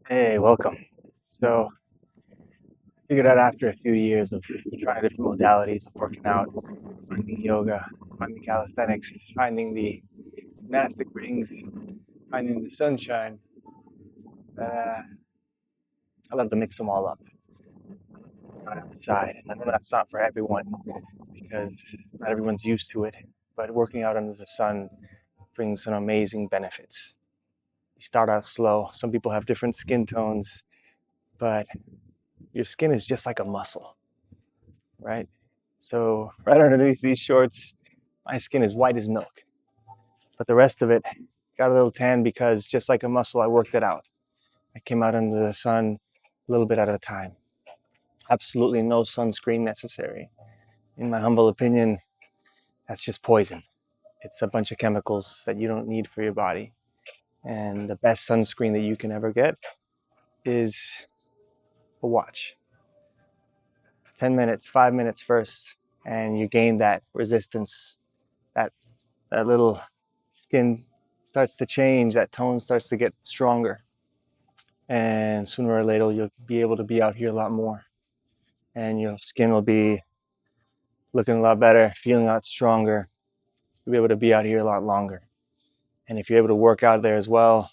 Hey, welcome. So, figured out after a few years of trying different modalities of working out, finding yoga, finding calisthenics, finding the gymnastic rings, finding the sunshine, uh, I love to mix them all up on the side. And I know that's not for everyone because not everyone's used to it, but working out under the sun brings some amazing benefits. You start out slow. Some people have different skin tones, but your skin is just like a muscle, right? So right underneath these shorts, my skin is white as milk. But the rest of it got a little tan because just like a muscle, I worked it out. I came out into the sun a little bit at a time. Absolutely no sunscreen necessary. In my humble opinion, that's just poison. It's a bunch of chemicals that you don't need for your body. And the best sunscreen that you can ever get is a watch. 10 minutes, 5 minutes first, and you gain that resistance, that that little skin starts to change, that tone starts to get stronger. And sooner or later, you'll be able to be out here a lot more. And your skin will be looking a lot better, feeling a lot stronger. You'll be able to be out here a lot longer. And if you're able to work out there as well,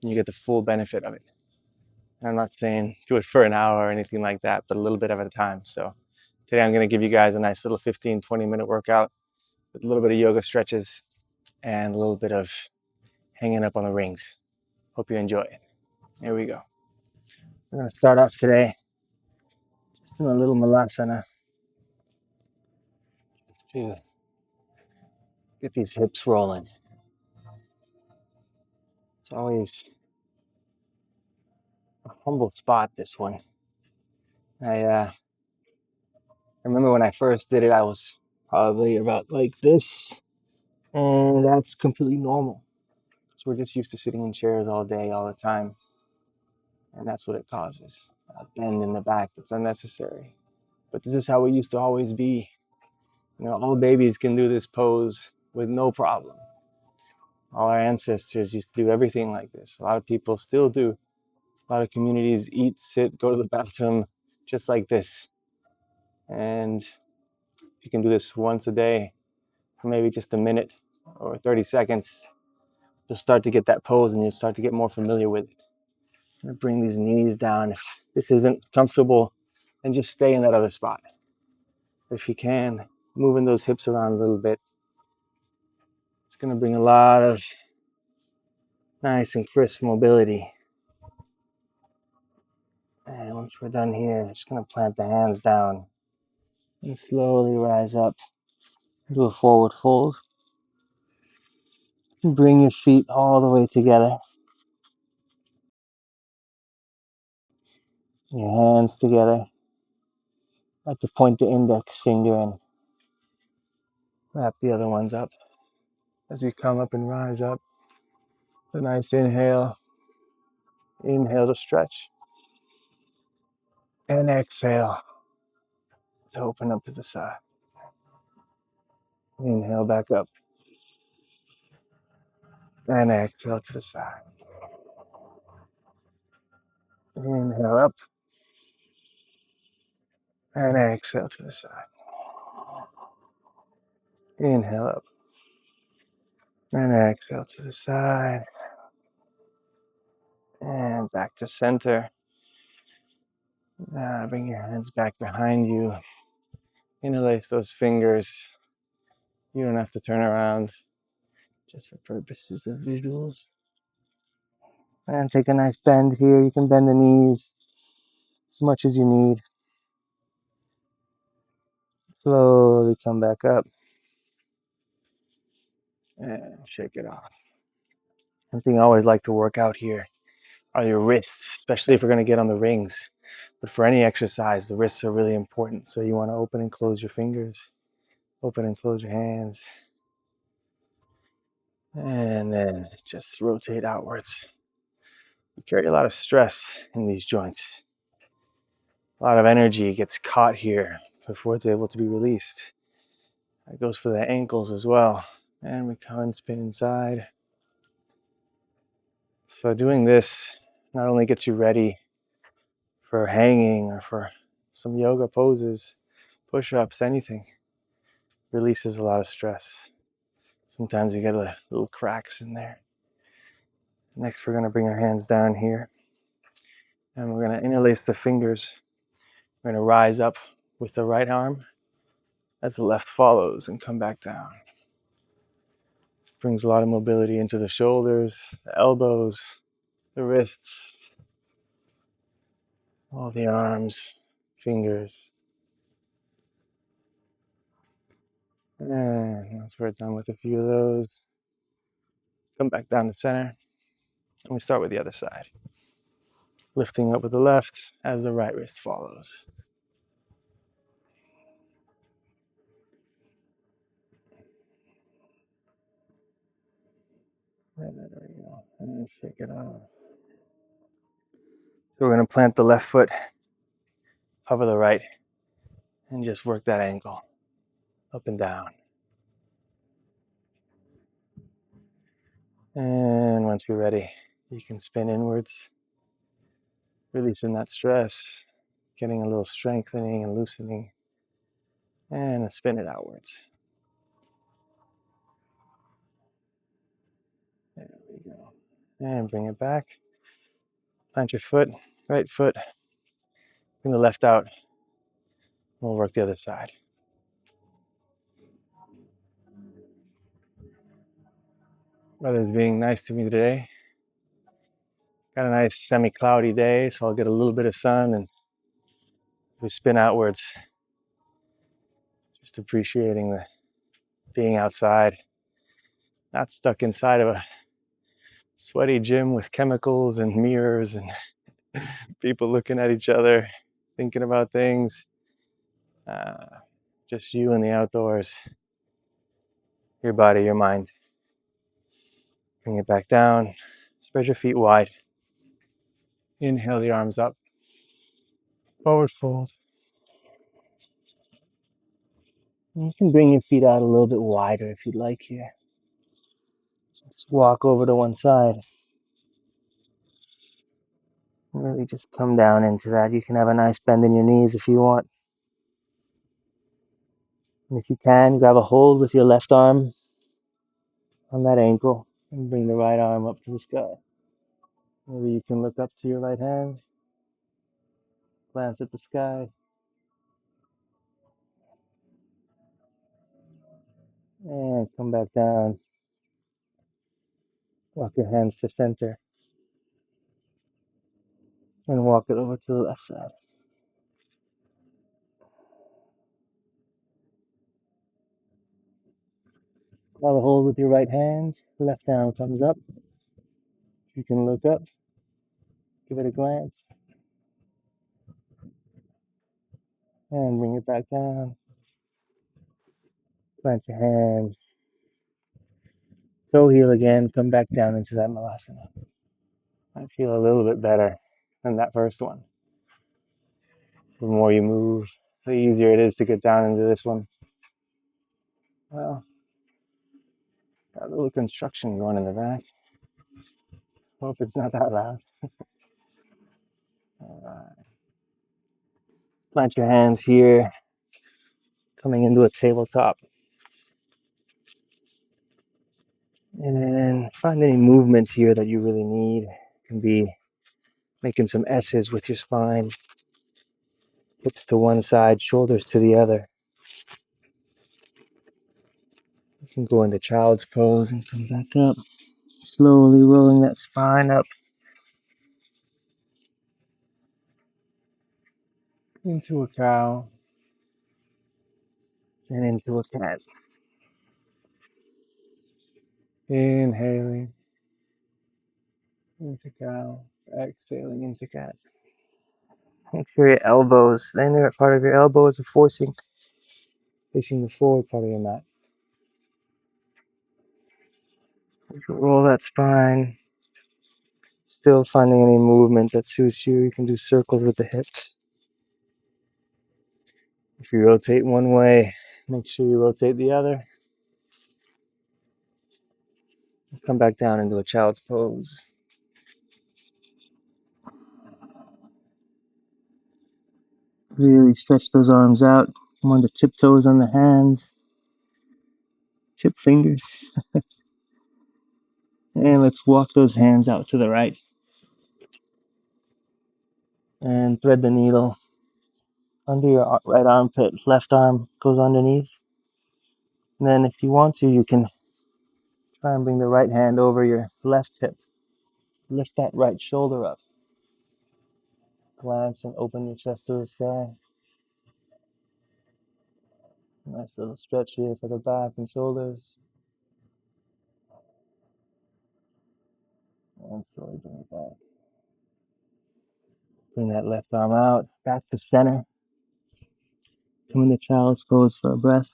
you get the full benefit of it. And I'm not saying do it for an hour or anything like that, but a little bit at a time. So today I'm going to give you guys a nice little 15, 20-minute workout with a little bit of yoga stretches and a little bit of hanging up on the rings. Hope you enjoy it. Here we go. We're going to start off today just in a little malasana just to get these hips rolling. It's always a humble spot, this one. I remember when I first did it, I was probably about like this, and that's completely normal. So we're just used to sitting in chairs all day, all the time, and that's what it causes. A bend in the back that's unnecessary. But this is how it used to always be. You know, all babies can do this pose with no problem. All our ancestors used to do everything like this. A lot of people still do. A lot of communities eat, sit, go to the bathroom just like this. And if you can do this once a day for maybe just a minute or 30 seconds, you'll start to get that pose and you'll start to get more familiar with it. I'm gonna bring these knees down. If this isn't comfortable, then just stay in that other spot. If you can, moving those hips around a little bit, it's gonna bring a lot of nice and crisp mobility. And once we're done here, just gonna plant the hands down and slowly rise up. Do a forward fold. And bring your feet all the way together. Your hands together. I like to point the index finger and wrap the other ones up. As you come up and rise up, a nice inhale. Inhale to stretch. And exhale to open up to the side. Inhale back up. And exhale to the side. Inhale up. And exhale to the side. Inhale up. And exhale to the side. And back to center. Now bring your hands back behind you. Interlace those fingers. You don't have to turn around, just for purposes of visuals. And take a nice bend here. You can bend the knees as much as you need. Slowly come back up. And shake it off. One thing I always like to work out here are your wrists, especially if we're going to get on the rings. But for any exercise, the wrists are really important. So you want to open and close your fingers, open and close your hands, and then just rotate outwards. You carry a lot of stress in these joints. A lot of energy gets caught here before it's able to be released. That goes for the ankles as well. And we come and spin inside. So doing this not only gets you ready for hanging or for some yoga poses, push-ups, anything, releases a lot of stress. Sometimes you get little cracks in there. Next, we're going to bring our hands down here, and we're going to interlace the fingers. We're going to rise up with the right arm as the left follows and come back down. Brings a lot of mobility into the shoulders, the elbows, the wrists, all the arms, fingers. And once we're done with a few of those, come back down to center, and we start with the other side. Lifting up with the left as the right wrist follows. There we go. And shake it off. So we're going to plant the left foot, hover the right, and just work that ankle up and down. And once you're ready, you can spin inwards, releasing that stress, getting a little strengthening and loosening, and spin it outwards. There we go. And bring it back. Plant your foot, right foot, bring the left out. We'll work the other side. Weather's being nice to me today. Got a nice semi-cloudy day, so I'll get a little bit of sun and we spin outwards. Just appreciating the being outside, not stuck inside of a sweaty gym with chemicals and mirrors and people looking at each other, thinking about things. Just you in the outdoors, your body, your mind. Bring it back down. Spread your feet wide. Inhale the arms up. Forward fold. You can bring your feet out a little bit wider if you'd like here. Just walk over to one side. Really just come down into that. You can have a nice bend in your knees if you want. And if you can, grab a hold with your left arm on that ankle and bring the right arm up to the sky. Maybe you can look up to your right hand, glance at the sky, and come back down. Walk your hands to center and walk it over to the left side. Grab a hold with your right hand, left arm comes up. You can look up, give it a glance, and bring it back down. Plant your hands, toe heel again, come back down into that malasana. I feel a little bit better than that first one. The more you move, the easier it is to get down into this one. Well, got a little construction going in the back. Hope it's not that loud. All right. Plant your hands here, coming into a tabletop. And then find any movement here that you really need. It can be making some S's with your spine. Hips to one side, shoulders to the other. You can go into child's pose and come back up. Slowly rolling that spine up into a cow and into a cat. Inhaling into cow, exhaling into cat. Make sure your elbows, the inner part of your elbows are facing the forward part of your mat. You can roll that spine. Still finding any movement that suits you. You can do circles with the hips. If you rotate one way, make sure you rotate the other. Come back down into a child's pose. Really stretch those arms out. Come on to tiptoes on the hands, tip fingers. And let's walk those hands out to the right. And thread the needle under your right armpit. Left arm goes underneath. And then if you want to, you can try and bring the right hand over your left hip. Lift that right shoulder up. Glance and open your chest to the sky. Nice little stretch here for the back and shoulders. And slowly bring it back. Bring that left arm out, back to center. Come into child's pose for a breath.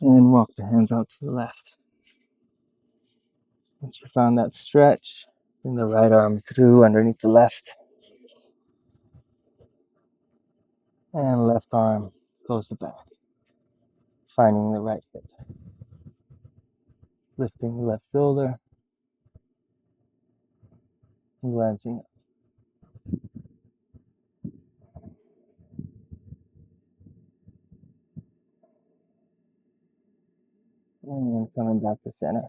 And walk the hands out to the left. Once you found that stretch, bring the right arm through underneath the left. And left arm goes to back. Finding the right hip. Lifting the left shoulder. And glancing up. And then coming back to center.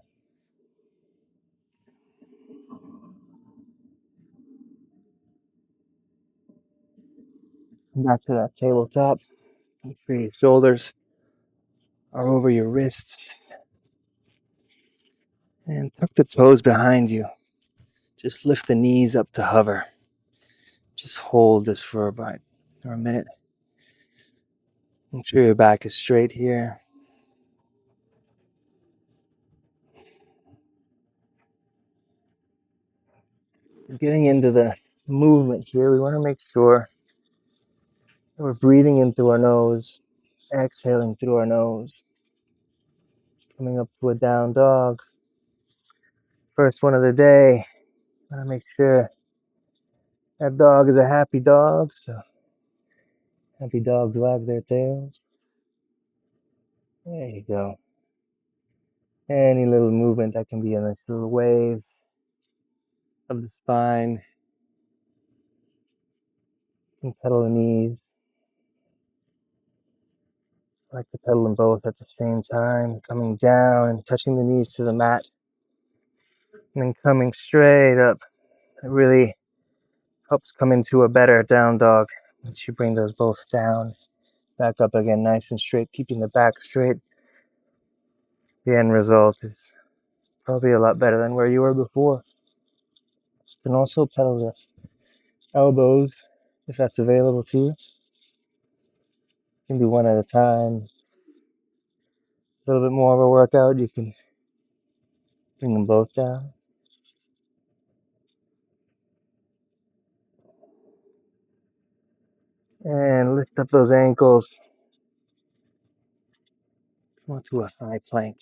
Back to that tabletop. Make sure your shoulders are over your wrists. And tuck the toes behind you. Just lift the knees up to hover. Just hold this for about a minute. Make sure your back is straight here. Getting into the movement here, we want to make sure that we're breathing in through our nose, exhaling through our nose. Coming up to a down dog. First one of the day. Want to make sure that dog is a happy dog, so happy dogs wag their tails. There you go. Any little movement that can be a nice little wave of the spine. You can pedal the knees. I like to pedal them both at the same time, coming down and touching the knees to the mat. And then coming straight up. It really helps come into a better down dog once you bring those both down. Back up again, nice and straight, keeping the back straight. The end result is probably a lot better than where you were before. You can also pedal the elbows if that's available to you. You can do one at a time. A little bit more of a workout, you can bring them both down. And lift up those ankles. Come on to a high plank.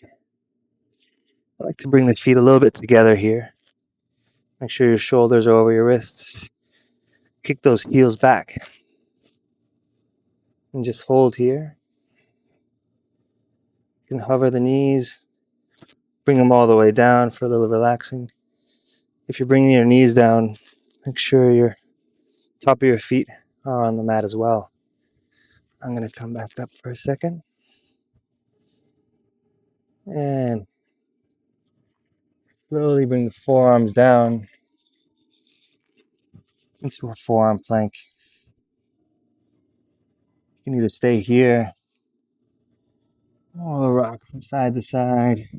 I like to bring the feet a little bit together here. Make sure your shoulders are over your wrists. Kick those heels back. And just hold here. You can hover the knees. Bring them all the way down for a little relaxing. If you're bringing your knees down, make sure your top of your feet are on the mat as well. I'm going to come back up for a second. And slowly bring the forearms down into a forearm plank. You can either stay here or rock from side to side.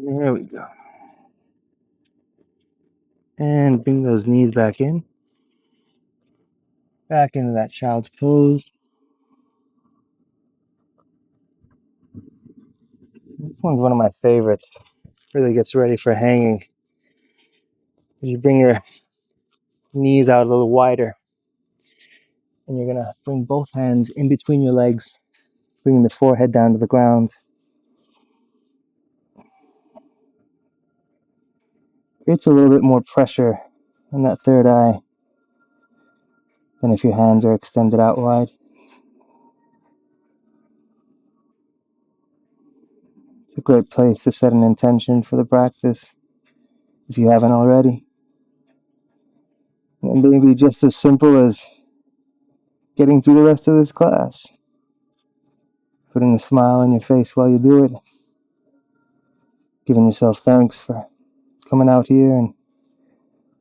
There we go. And bring those knees back in. Back into that child's pose. This one's one of my favorites. Really gets ready for hanging. You bring your knees out a little wider. And you're going to bring both hands in between your legs, bringing the forehead down to the ground. Creates a little bit more pressure in that third eye than if your hands are extended out wide. It's a great place to set an intention for the practice if you haven't already. And maybe just as simple as getting through the rest of this class, putting a smile on your face while you do it, giving yourself thanks for coming out here and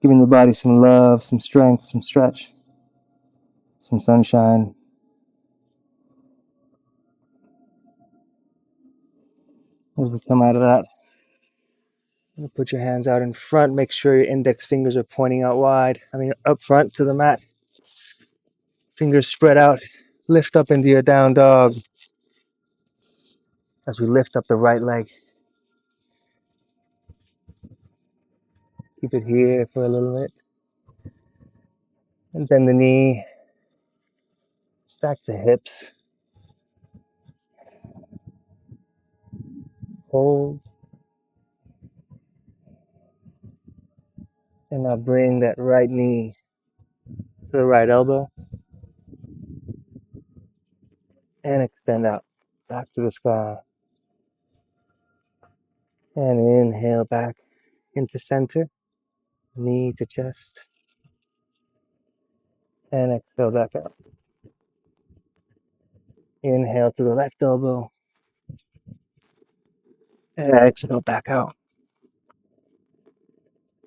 giving the body some love, some strength, some stretch, some sunshine. As we come out of that, put your hands out in front. Make sure your index fingers are pointing out wide. Up front to the mat. Fingers spread out. Lift up into your down dog. As we lift up the right leg. Keep it here for a little bit. And bend the knee. Stack the hips. Hold. And now bring that right knee to the right elbow. And extend out. Back to the sky. And inhale back into center. Knee to chest. And exhale back out. Inhale to the left elbow. And exhale back out.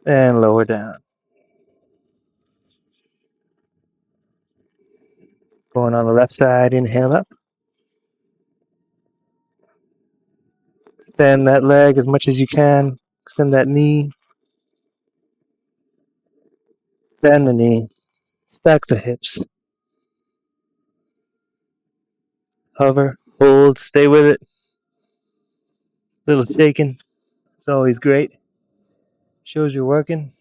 And lower down. Going on the left side, inhale up. Extend that leg as much as you can. Extend that knee. Bend the knee. Stack the hips. Hover, hold, stay with it. Little shaking. It's always great. Shows you're working.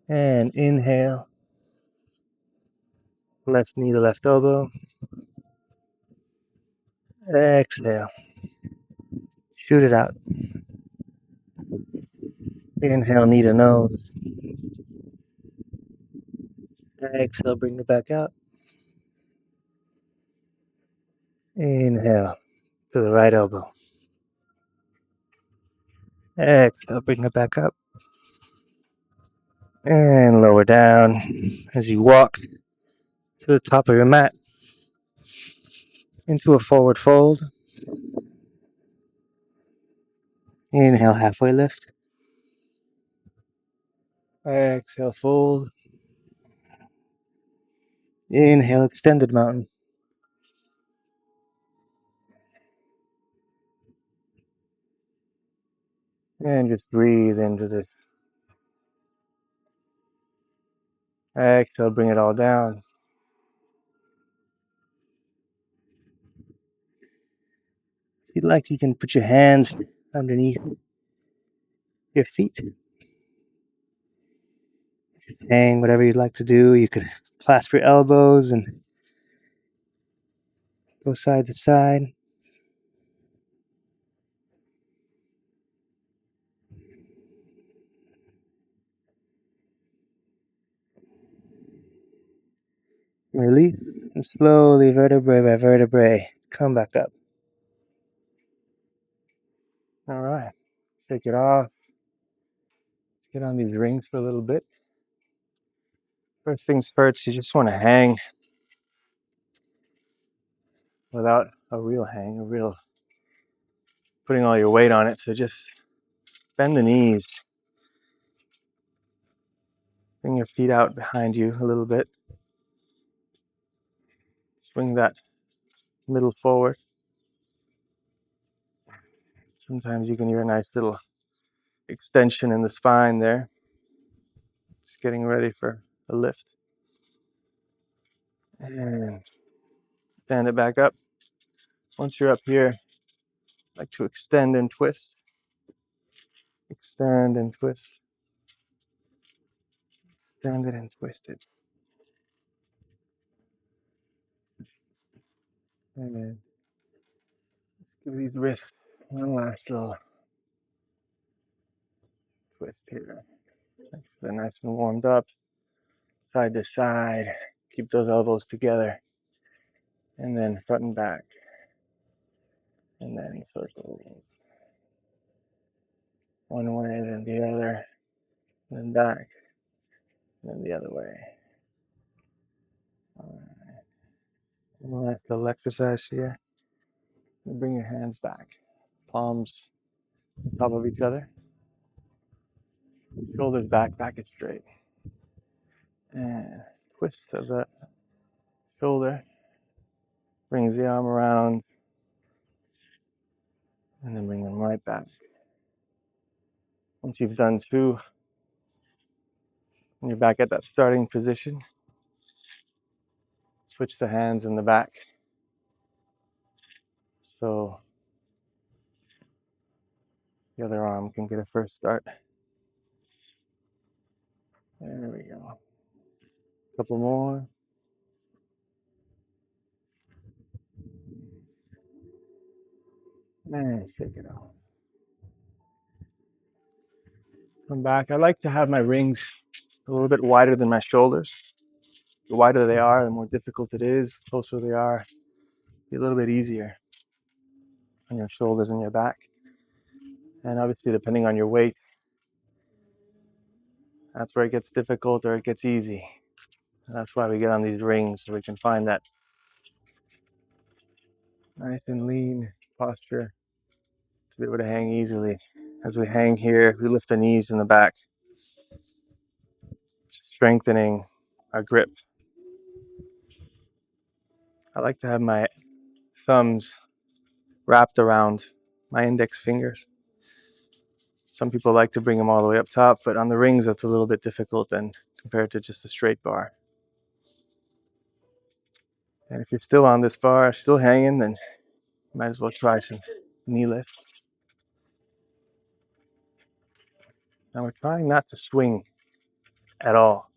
And inhale. Left knee to left elbow. Exhale. Shoot it out. Inhale, knee to nose. Exhale, bring it back out. Inhale to the right elbow. Exhale, bring it back up. And lower down as you walk to the top of your mat into a forward fold. Inhale, halfway lift. Exhale, fold. Inhale, extended mountain. And just breathe into this. Exhale, bring it all down. If you'd like, you can put your hands underneath your feet. Hang, whatever you'd like to do. You could clasp your elbows and go side to side. Release, and slowly, vertebrae by vertebrae, come back up. All right, shake it off. Let's get on these rings for a little bit. First things first, you just want to hang without a real hang, a real putting all your weight on it. So just bend the knees. Bring your feet out behind you a little bit. Swing that middle forward. Sometimes you can hear a nice little extension in the spine there. Just getting ready for a lift. And stand it back up. Once you're up here, I like to extend and twist. Extend and twist. Extend it and twist it. And then give these wrists one last little twist here. Make sure they're nice and warmed up. Side to side. Keep those elbows together. And then front and back. and then circles. One way, then the other, then back, then the other way. All right. One last little exercise here. And bring your hands back, palms on top of each other, shoulders back, back is straight, and twist of the shoulder brings the arm around, and then bring them right back. Once you've done two, and you're back at that starting position, switch the hands in the back. So the other arm can get a first start. There we go. Couple more. And shake it out. Come back. I like to have my rings a little bit wider than my shoulders. The wider they are, the more difficult it is. The closer they are, be a little bit easier on your shoulders and your back. And obviously, depending on your weight, that's where it gets difficult or it gets easy. And that's why we get on these rings, so we can find that nice and lean posture to be able to hang easily. As we hang here, we lift the knees in the back, strengthening our grip. I like to have my thumbs wrapped around my index fingers. Some people like to bring them all the way up top, but on the rings, that's a little bit difficult then compared to just a straight bar. And if you're still on this bar, still hanging, then you might as well try some knee lifts. Now we're trying not to swing at all.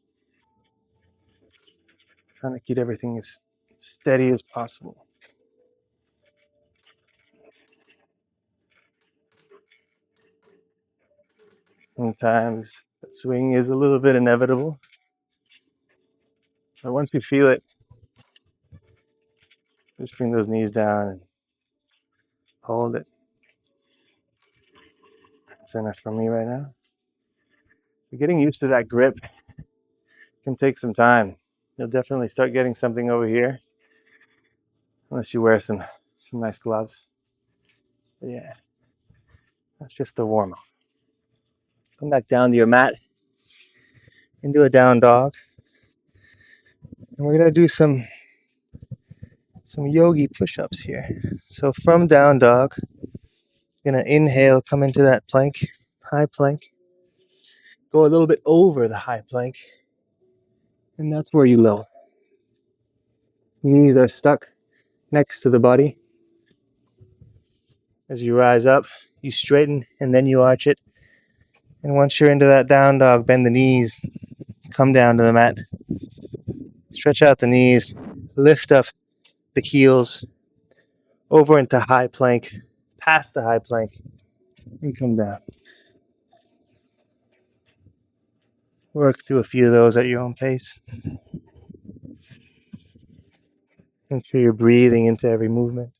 Trying to keep everything as steady as possible. Sometimes that swing is a little bit inevitable, but once you feel it, just bring those knees down and hold it. That's enough for me right now. Getting used to that grip can take some time. You'll definitely start getting something over here, unless you wear some nice gloves. But yeah, that's just a warm up. Come back down to your mat into a down dog. And we're gonna do some yogi push-ups here. So from down dog, gonna inhale, come into that plank, high plank. Go a little bit over the high plank, and that's where you low. Knees are stuck next to the body. As you rise up, you straighten and then you arch it. And once you're into that down dog, bend the knees, come down to the mat. Stretch out the knees, lift up the heels, over into high plank, past the high plank, and come down. Work through a few of those at your own pace. Make sure you're breathing into every movement.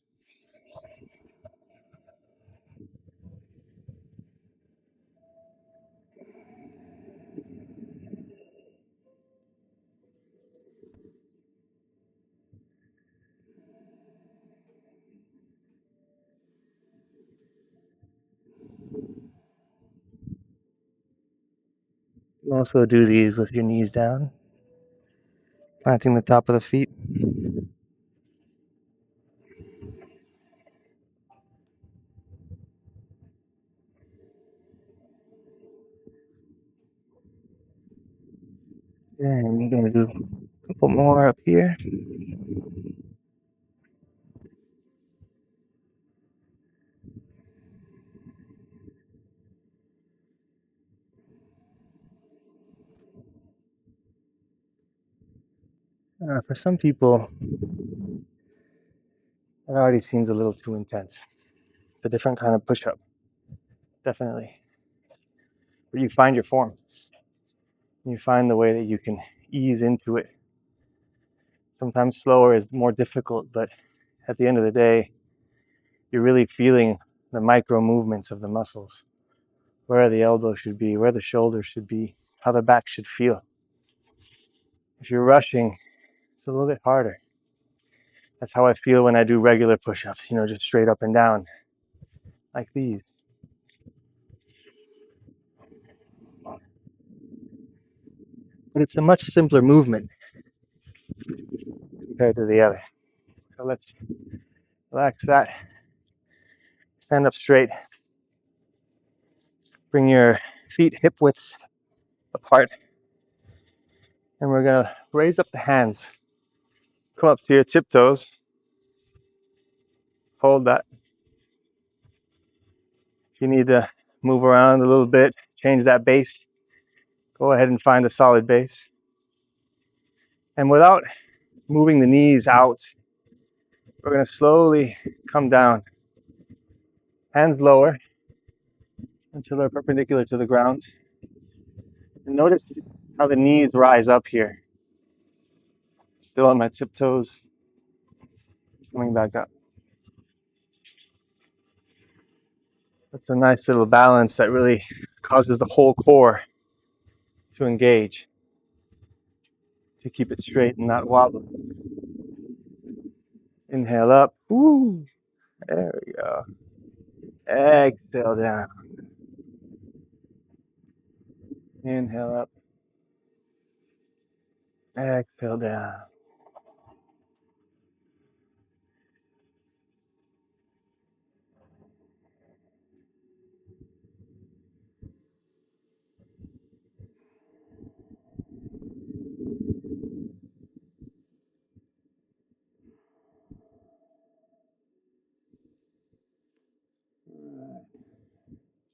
You can also do these with your knees down, planting the top of the feet. And you're going to do a couple more up here. For some people, it already seems a little too intense. It's a different kind of push-up, definitely. But you find your form. You find the way that you can ease into it. Sometimes slower is more difficult, but at the end of the day, you're really feeling the micro movements of the muscles, where the elbow should be, where the shoulder should be, how the back should feel. If you're rushing, it's a little bit harder. That's how I feel when I do regular push-ups, just straight up and down, like these. But it's a much simpler movement compared to the other. So let's relax that. Stand up straight. Bring your feet hip widths apart. And we're gonna raise up the hands. Come up to your tiptoes. Hold that. If you need to move around a little bit, change that base, go ahead and find a solid base. And without moving the knees out, we're gonna slowly come down. Hands lower until they're perpendicular to the ground. And notice how the knees rise up here. Still on my tiptoes, coming back up. That's a nice little balance that really causes the whole core to engage, to keep it straight and not wobble. Inhale up. Woo. There we go. Exhale down. Inhale up. Exhale down.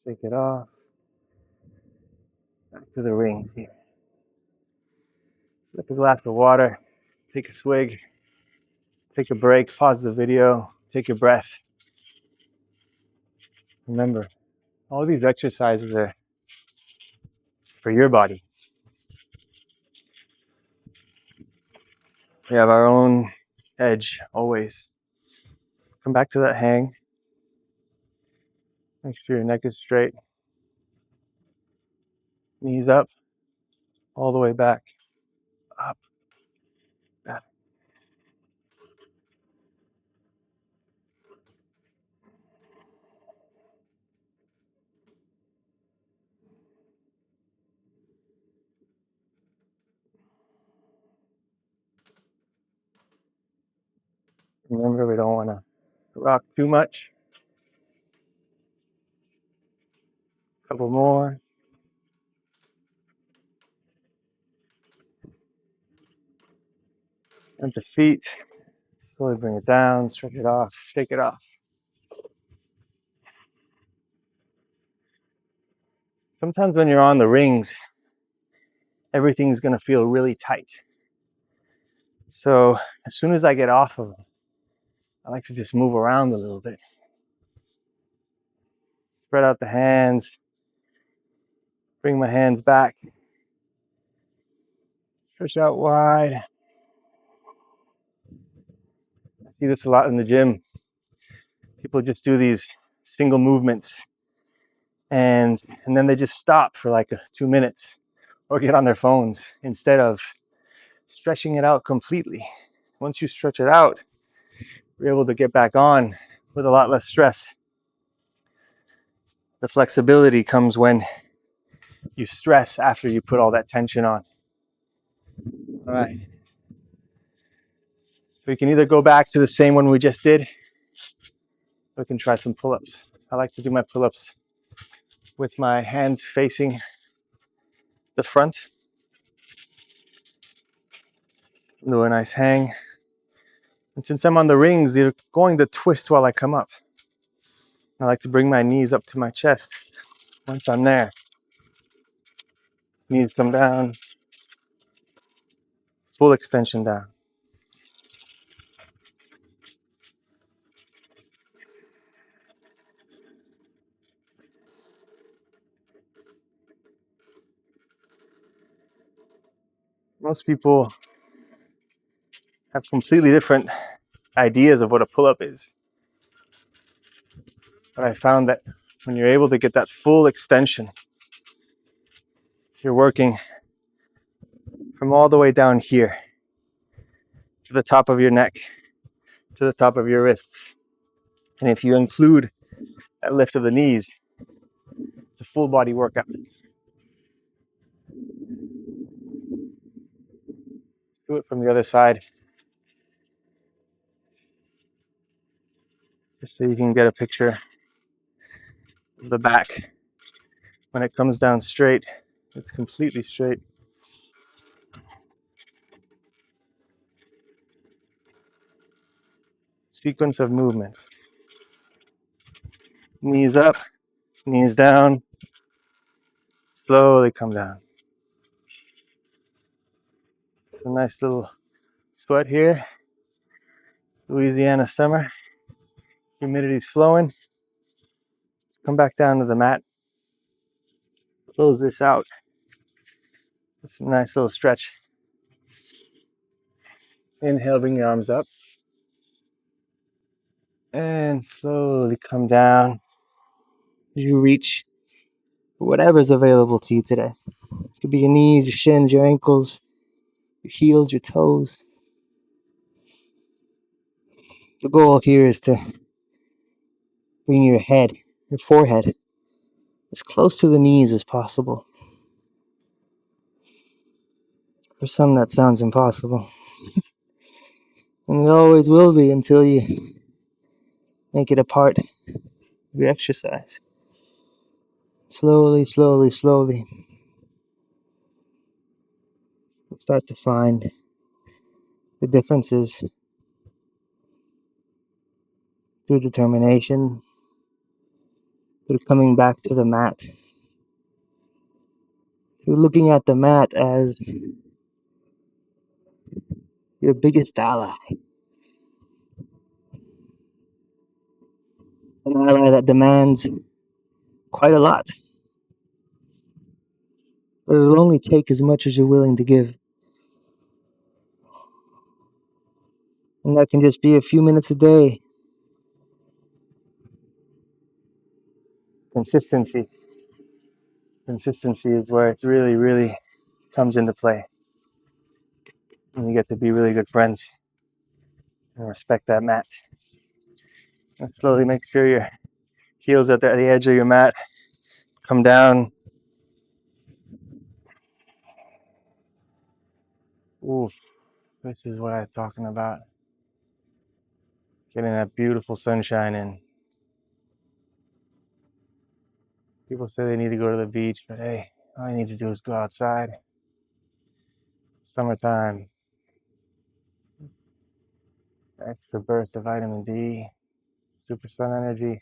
Shake it off. Back to the rings here. Flip a glass of water. Take a swig. Take a break. Pause the video. Take a breath. Remember, all these exercises are for your body. We have our own edge always. Come back to that hang. Make sure your neck is straight. Knees up. All the way back. Up. Back. Remember, we don't want to rock too much. A couple more. And the feet. Slowly bring it down, stretch it off, shake it off. Sometimes when you're on the rings, everything's going to feel really tight. So as soon as I get off of them, I like to just move around a little bit. Spread out the hands. Bring my hands back. Stretch out wide. I see this a lot in the gym. People just do these single movements and then they just stop for like 2 minutes or get on their phones instead of stretching it out completely. Once you stretch it out, you're able to get back on with a lot less stress. The flexibility comes when you stress after you put all that tension on. All right. So you can either go back to the same one we just did, or we can try some pull-ups. I like to do my pull-ups with my hands facing the front. Do a nice hang. And since I'm on the rings, they're going to twist while I come up. I like to bring my knees up to my chest. Once I'm there, knees come down, full extension down. Most people have completely different ideas of what a pull-up is. But I found that when you're able to get that full extension, you're working from all the way down here to the top of your neck, to the top of your wrist. And if you include that lift of the knees, it's a full body workout. Do it from the other side, just so you can get a picture of the back. When it comes down straight, it's completely straight. Sequence of movements. Knees up, knees down, slowly come down. A nice little sweat here. Louisiana summer. Humidity's flowing. Come back down to the mat. Close this out. Just a nice little stretch. Inhale, bring your arms up. And slowly come down as you reach for whatever's available to you today. It could be your knees, your shins, your ankles, your heels, your toes. The goal here is to bring your head, your forehead, as close to the knees as possible. For some, that sounds impossible. And it always will be until you make it a part of your exercise. Slowly, slowly, slowly, you'll start to find the differences through determination, through coming back to the mat, through looking at the mat as your biggest ally. An ally that demands quite a lot, but it'll only take as much as you're willing to give. And that can just be a few minutes a day. Consistency. Consistency is where it really, really comes into play. And you get to be really good friends and respect that mat. And slowly make sure your heels at the edge of your mat. Come down. Ooh, this is what I'm talking about. Getting that beautiful sunshine in. People say they need to go to the beach, but hey, all you need to do is go outside. Summertime. Extra burst of vitamin D. Super sun energy.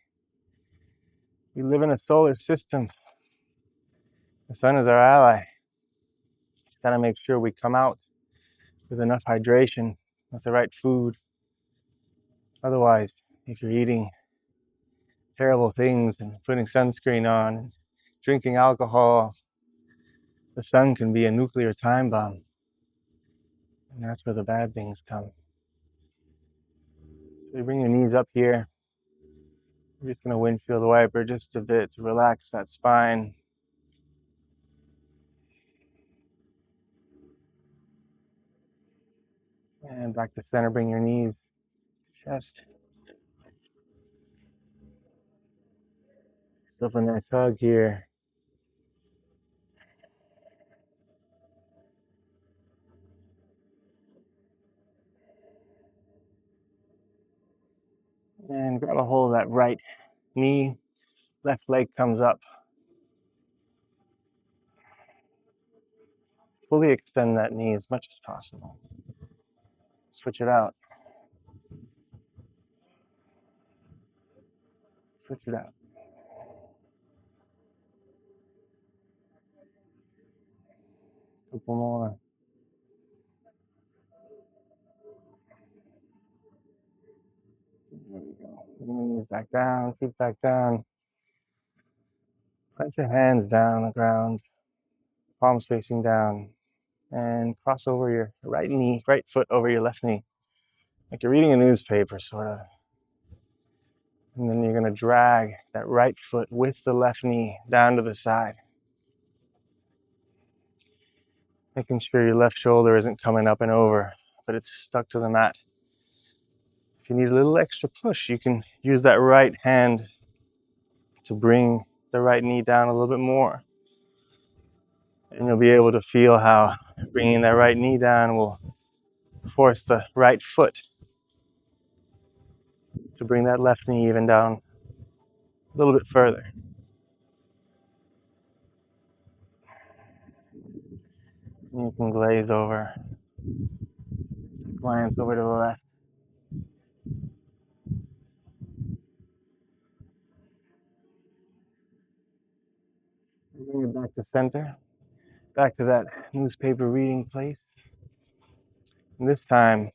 We live in a solar system. The sun is our ally. Just gotta make sure we come out with enough hydration, with the right food. Otherwise, if you're eating terrible things and putting sunscreen on and drinking alcohol, the sun can be a nuclear time bomb. And that's where the bad things come. So you bring your knees up here. You're just gonna windshield wiper just a bit to relax that spine. And back to center, bring your knees to chest. Yourself a nice hug here. And grab a hold of that right knee. Left leg comes up. Fully extend that knee as much as possible. Switch it out. Switch it out. Couple more. There we go. Bring your knees back down, feet back down. Plant your hands down on the ground, palms facing down, and cross over your right knee, right foot over your left knee, like you're reading a newspaper, sort of. And then you're going to drag that right foot with the left knee down to the side. Making sure your left shoulder isn't coming up and over, but it's stuck to the mat. If you need a little extra push, you can use that right hand to bring the right knee down a little bit more. And you'll be able to feel how bringing that right knee down will force the right foot to bring that left knee even down a little bit further. And you can glaze over, glance over to the left. Bring it back to center, back to that newspaper reading place. And this time,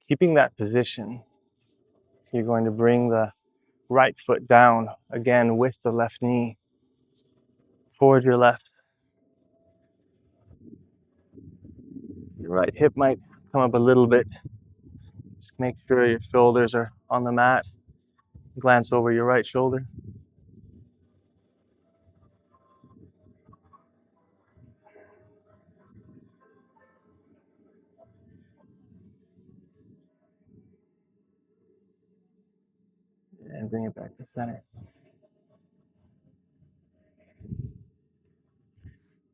keeping that position, you're going to bring the right foot down again with the left knee towards your left. Your right hip might come up a little bit. Just make sure your shoulders are on the mat. Glance over your right shoulder. And bring it back to center.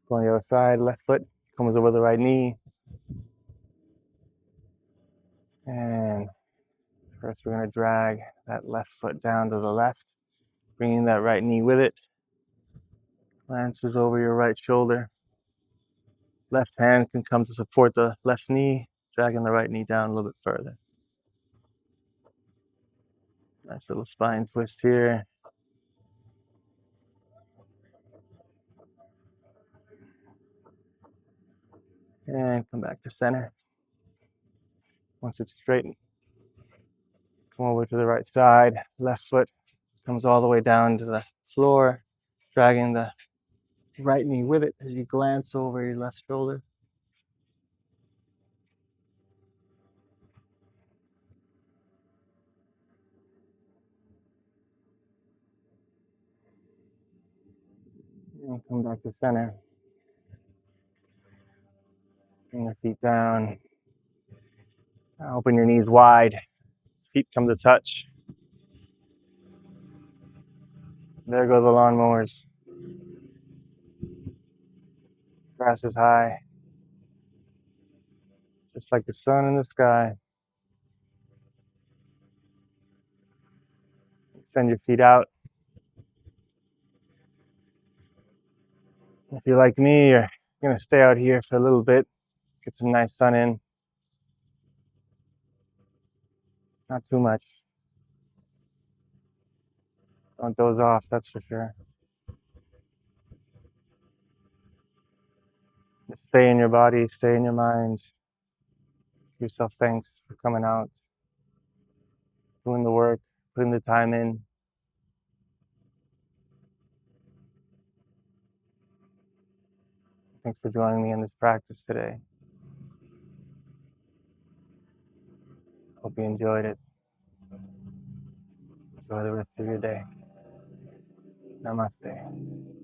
Go on the other side, left foot comes over the right knee. And first we're going to drag that left foot down to the left, bringing that right knee with it. Glances over your right shoulder. Left hand can come to support the left knee, dragging the right knee down a little bit further. Nice little spine twist here. And come back to center. Once it's straight, come over to the right side. Left foot comes all the way down to the floor, dragging the right knee with it as you glance over your left shoulder. And come back to center. Bring your feet down. Now open your knees wide. Feet come to touch. There go the lawnmowers. Grass is high. Just like the sun in the sky. Extend your feet out. If you're like me, you're going to stay out here for a little bit. Get some nice sun in. Not too much. Don't doze off, that's for sure. Just stay in your body, stay in your mind. Give yourself thanks for coming out, doing the work, putting the time in. Thanks for joining me in this practice today. Hope you enjoyed it. Enjoy the rest of your day. Namaste.